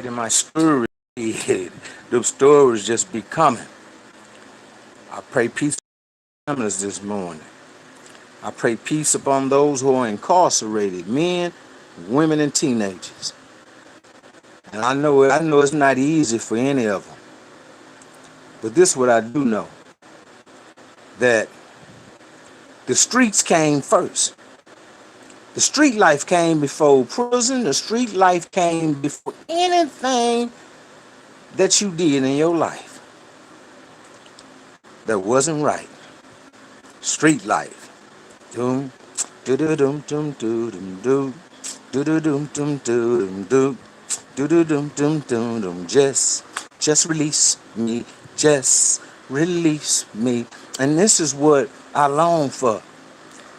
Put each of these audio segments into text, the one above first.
In my story, the stories just be coming. I pray peace upon families this morning. I pray peace upon those who are incarcerated, men, women, and teenagers. And I know it's not easy for any of them. But this is what I do know, that the streets came first. The street life came before prison. The street life came before anything that you did in your life that wasn't right. Street life. Doom, do do dum dum do dum do, do do dum dum do dum do, do do dum dum dum dum. Just release me, just release me. And this is what I long for.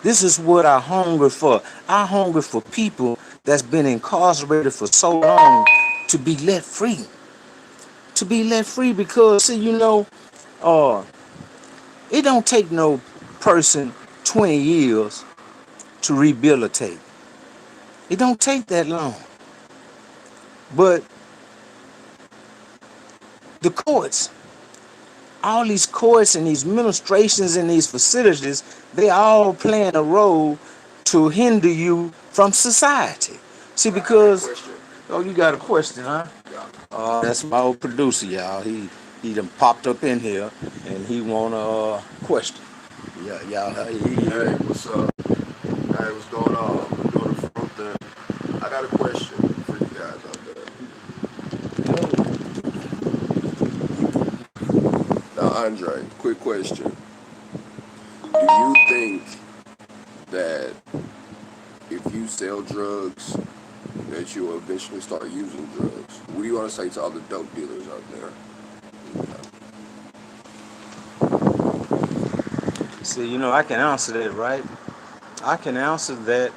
This is what I hunger for. I hunger for people that's been incarcerated for so long to be let free. To be let free because, see, uh, it don't take no person 20 years to rehabilitate. It don't take that long. But the courts, all these courts and these administrations and these facilities, they all playing a role to hinder you from society. See, because oh, you got a question, huh? That's my old producer, y'all. He done popped up in here and he want a question. Yeah, y'all. Hey, what's up? Hey, what's going on? We're doing the fruit thing. I got a question for you guys out there. Now, Andre, quick question. Do you think that if you sell drugs, that you will eventually start using drugs? What do you want to say to all the dope dealers out there? See, I can answer that, right? I can answer that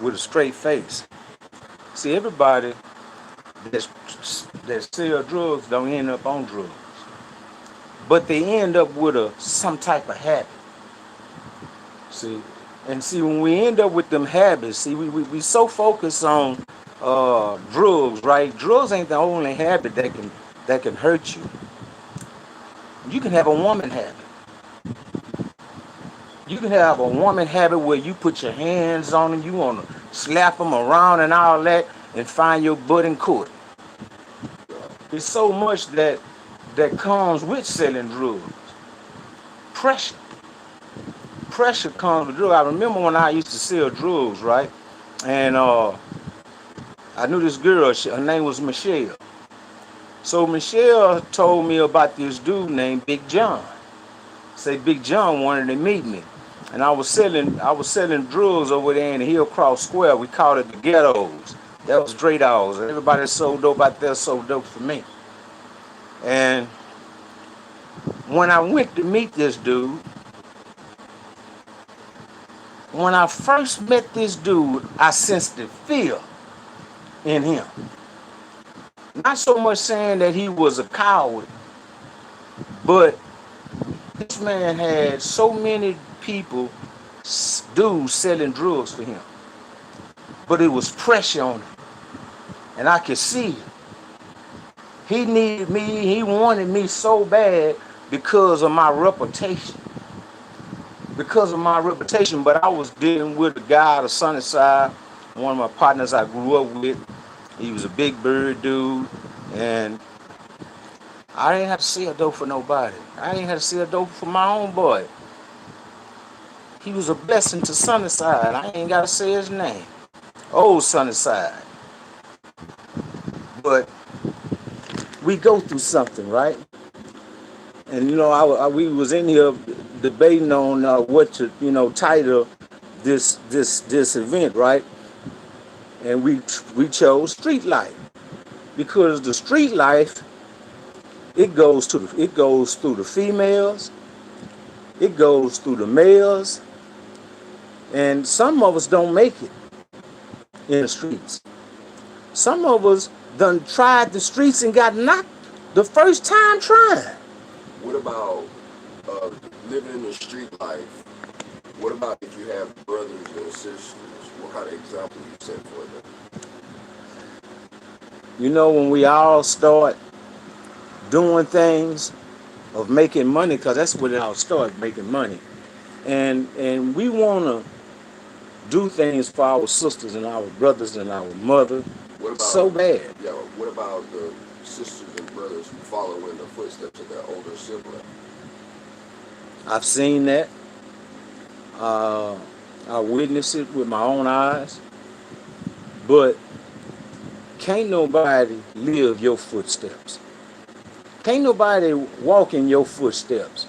with a straight face. See, everybody that's, that sell drugs don't end up on drugs, but they end up with some type of habit. See, and see when we end up with them habits, see we so focused on drugs, right? Drugs ain't the only habit that can hurt you. You can have a woman habit. You can have a woman habit where you put your hands on them, you want to slap them around and all that, and find your butt in court. There's so much that comes with selling drugs. Pressure. Pressure comes with drugs. I remember when I used to sell drugs, right? And I knew this girl. Her name was Michelle. So Michelle told me about this dude named Big John. Say Big John wanted to meet me, and I was selling drugs over there in the Hillcross Square. We called it the ghettos. That was Dre Dogs. Everybody that sold dope out there sold dope for me. And when I went to meet this dude, when I first met this dude, I sensed the fear in him. Not so much saying that he was a coward, but this man had so many people, dudes selling drugs for him. But it was pressure on him. And I could see it. He needed me, he wanted me so bad because of my reputation. Because of my reputation, but I was dealing with a guy out of Sunnyside, one of my partners I grew up with. He was a big bird dude, and I didn't have to see a dope for nobody. I didn't have to see a dope for my own boy. He was a blessing to Sunnyside. I ain't got to say his name. Old Sunnyside. But we go through something, right? And we was in here debating on what to title this event, right? And we chose street life because the street life it goes through the females, it goes through the males, and some of us don't make it in the streets. Some of us done tried the streets and got knocked the first time trying. What about uh, living in the street life? What about if you have brothers and sisters? What kind of example you set for them? You know, when we all start doing things of making money, because that's what it all starts, making money. And we want to do things for our sisters and our brothers and our mother What so about, bad. yeah, what about the sisters and brothers who follow in the footsteps of their older sibling? I've seen that. Uh, I witnessed it with my own eyes. But can't nobody live your footsteps. Can't nobody walk in your footsteps.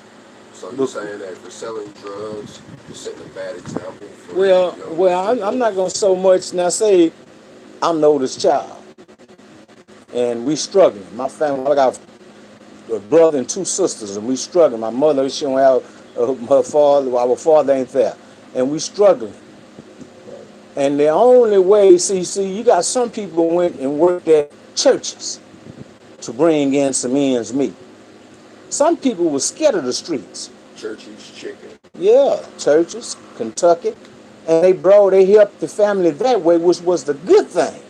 So you're But, saying that for selling drugs, you're setting a bad example for well, your younger well, I'm not siblings? gonna so much now say I'm the oldest child, and we struggling. My family, I got a brother and two sisters, and we struggling. My mother, she don't have her father. Our father ain't there, and we struggling. And the only way, see, you got some people went and worked at churches to bring in some ends meet. Some people were scared of the streets. Church eats chicken. Yeah, churches, Kentucky, and they helped the family that way, which was the good thing,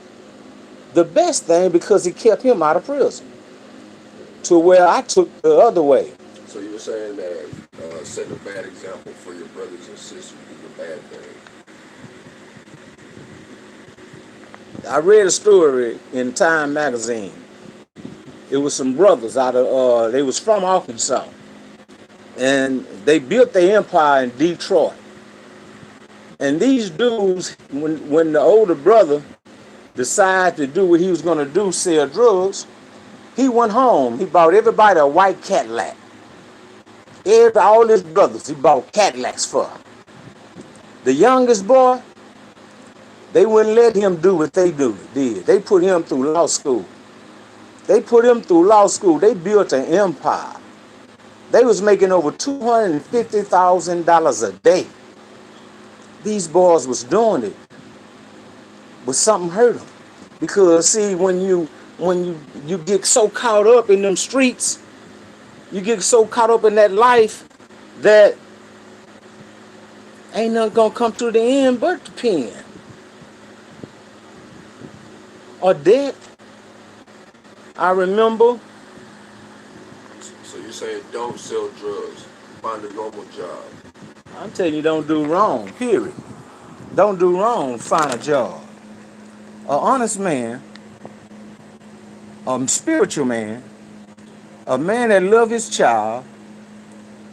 the best thing, because it kept him out of prison. To where I took the other way. So you're saying that setting a bad example for your brothers and sisters is a bad thing. I read a story in Time magazine. It was some brothers out of they was from Arkansas, and they built their empire in Detroit. And these dudes, when the older brother decided to do what he was gonna do, sell drugs, he went home. He bought everybody a white Cadillac. All his brothers, he bought Cadillacs for. The youngest boy, they wouldn't let him do what they did. They put him through law school. They built an empire. They was making over $250,000 a day. These boys was doing it, but something hurt them. Because see, when you get so caught up in them streets, you get so caught up in that life that ain't nothing gonna come to the end but the pen or death. I remember. So you're saying don't sell drugs. Find a normal job. I'm telling you, don't do wrong. Period. Don't do wrong. Find a job. An honest man, a spiritual man, a man that love his child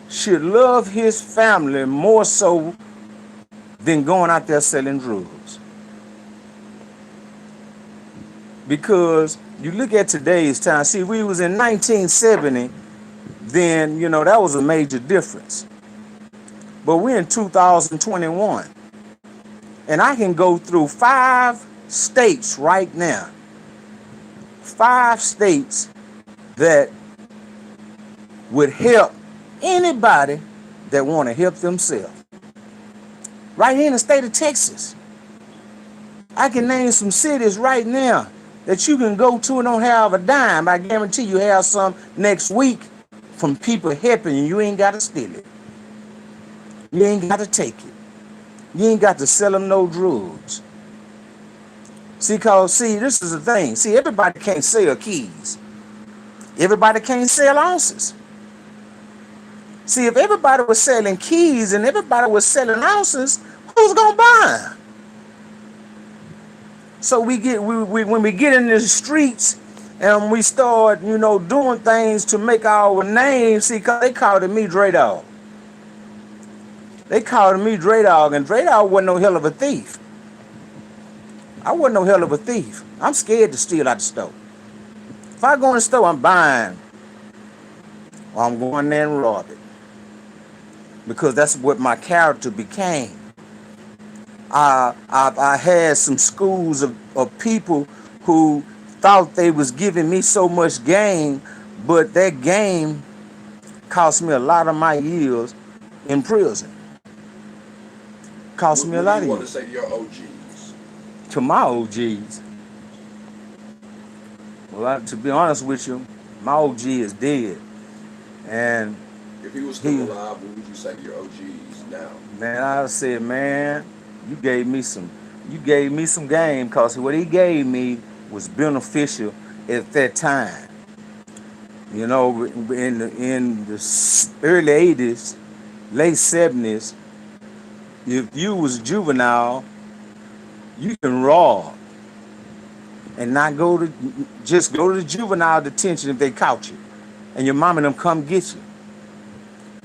should love his family more so than going out there selling drugs. Because you look at today's time, see, we was in 1970, then, that was a major difference. But we're in 2021. And I can go through 5 states right now. 5 states that would help anybody that want to help themselves. Right here in the state of Texas. I can name some cities right now that you can go to and don't have a dime. I guarantee you have some next week from people helping you. You ain't got to steal it. You ain't got to take it. You ain't got to sell them no drugs. See, this is the thing. See, everybody can't sell keys. Everybody can't sell ounces. See, if everybody was selling keys and everybody was selling ounces, who's gonna buy them? So when we get in the streets and we start, doing things to make our name. See, cause they called me Dre Dog. They called me Dre Dog, and Dre Dog wasn't no hell of a thief. I wasn't no hell of a thief. I'm scared to steal out the store. If I go in the store, I'm buying, or I'm going there and rob it. Because that's what my character became. I had some schools of people who thought they was giving me so much game, but that game cost me a lot of my years in prison. Cost me a lot of What do you want years. to say to your OGs? To my OGs. Well, to be honest with you, my OG is dead. And If he was still alive, what would you say to your OGs now? man, I said, man, you gave me some game, cause what he gave me was beneficial at that time. You know, in the early 80s, late 70s, if you was juvenile, you can rob and not just go to the juvenile detention if they caught you, and your mom and them come get you.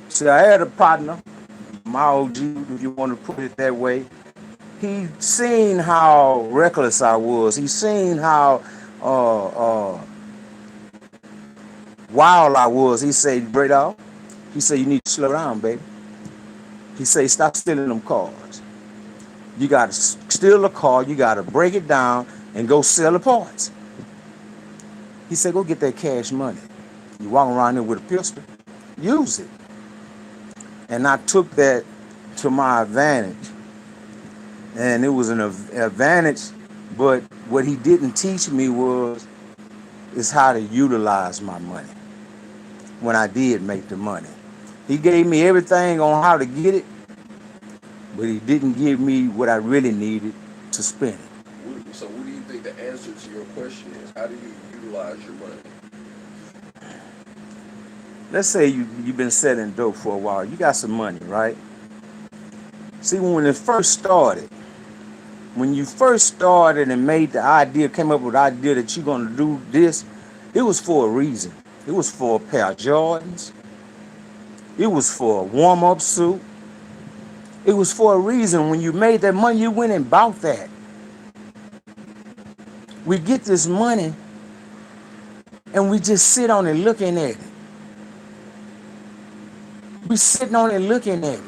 See, I had a partner, my OG, if you want to put it that way. He seen how reckless I was. He seen how wild I was. He said, Bredo, he said, you need to slow down, baby. He said, stop stealing them cars. You got to steal a car, you got to break it down and go sell the parts. He said, go get that cash money. You walk around here with a pistol, use it. And I took that to my advantage. And it was an advantage, but what he didn't teach me is how to utilize my money when I did make the money. He gave me everything on how to get it, but he didn't give me what I really needed to spend it. So what do you think the answer to your question is? How do you utilize your money? Let's say you've been selling dope for a while. You got some money, right? See, when it first started, when you first started and came up with the idea that you're going to do this, it was for a reason. It was for a pair of Jordans. It was for a warm-up suit. It was for a reason. When you made that money, you went and bought that. We get this money and we just sit on it looking at it. We sitting on it looking at it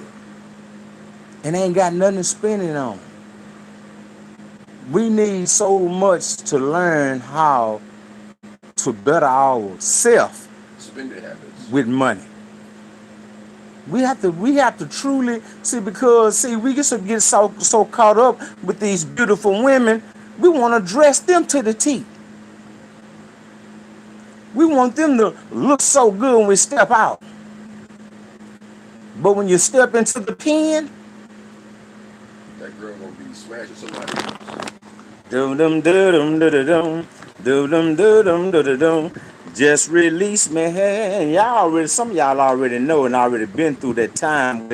and ain't got nothing to spend it on. We need so much to learn how to better ourselves Spending habits with money. We have to truly see, because we get so caught up with these beautiful women, we want to dress them to the T. We want them to look so good when we step out. But when you step into the pen, that girl gonna be smashing somebody else. dum dum dum dum dum dum dum dum dum. Just release me. Some of y'all already know and already been through that time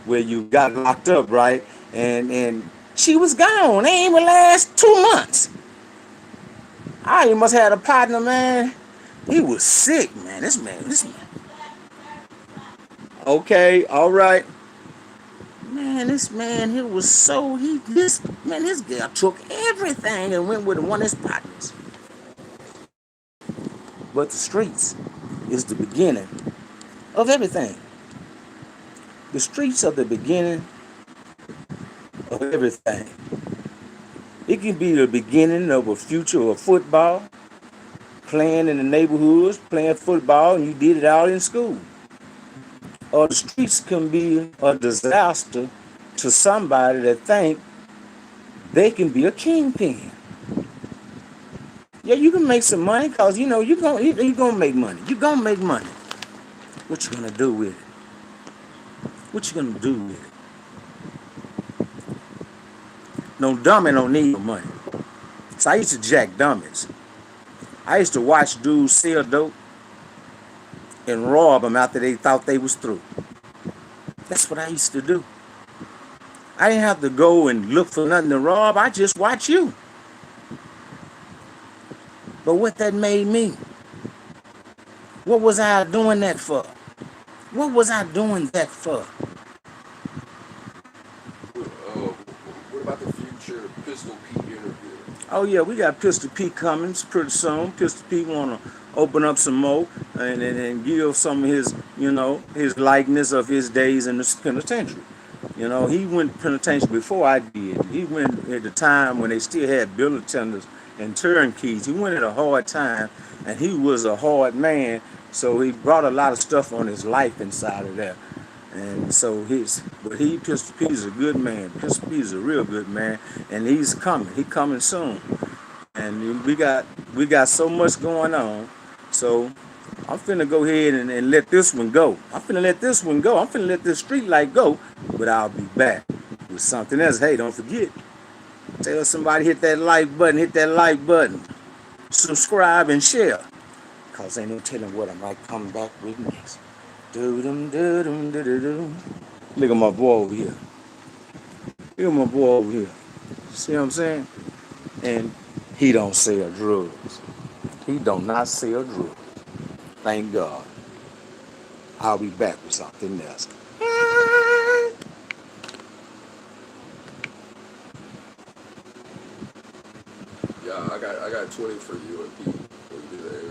where you got locked up, right? And she was gone. They ain't even last 2 months. You must have had a partner, man. He was sick, man. This man. Okay, all right. Man, this man, this girl took everything and went with one of his partners. But the streets is the beginning of everything. The streets are the beginning of everything. It can be the beginning of a future of football, playing in the neighborhoods, playing football, and you did it out in school. Or the streets can be a disaster to somebody that think they can be a kingpin. Yeah, you can make some money because, you're going to make money. You're going to make money. What you going to do with it? What you going to do with it? No dummy don't need no money. So I used to jack dummies. I used to watch dudes sell dope and rob them after they thought they was through. That's what I used to do. I didn't have to go and look for nothing to rob. I just watch you. But what that made me? What was I doing that for? What was I doing that for? What about the future Pistol Pete interview? Oh yeah, we got Pistol Pete coming pretty soon. Pistol Pete want to open up some more and give some of his, his likeness of his days in the penitentiary. He went penitentiary before I did. He went at the time when they still had bill attenders and turnkeys. He went at a hard time, and he was a hard man, so he brought a lot of stuff on his life inside of there. And so Pistol Pete is a good man. Pistol Pete is a real good man, and he's coming. He coming soon. And we got so much going on. So I'm finna go ahead and let this one go. I'm finna let this street light go, but I'll be back with something else. Hey, don't forget. Tell somebody hit that like button. subscribe, and share. Cause ain't no telling what I might come back with next. Do-dum, do-dum, do-do-dum. Look at my boy over here. Look at my boy over here. See what I'm saying? And he don't sell drugs. He do not sell drugs. Thank God. I'll be back with something else. Yeah, I got 20 for you and Pete. We do that.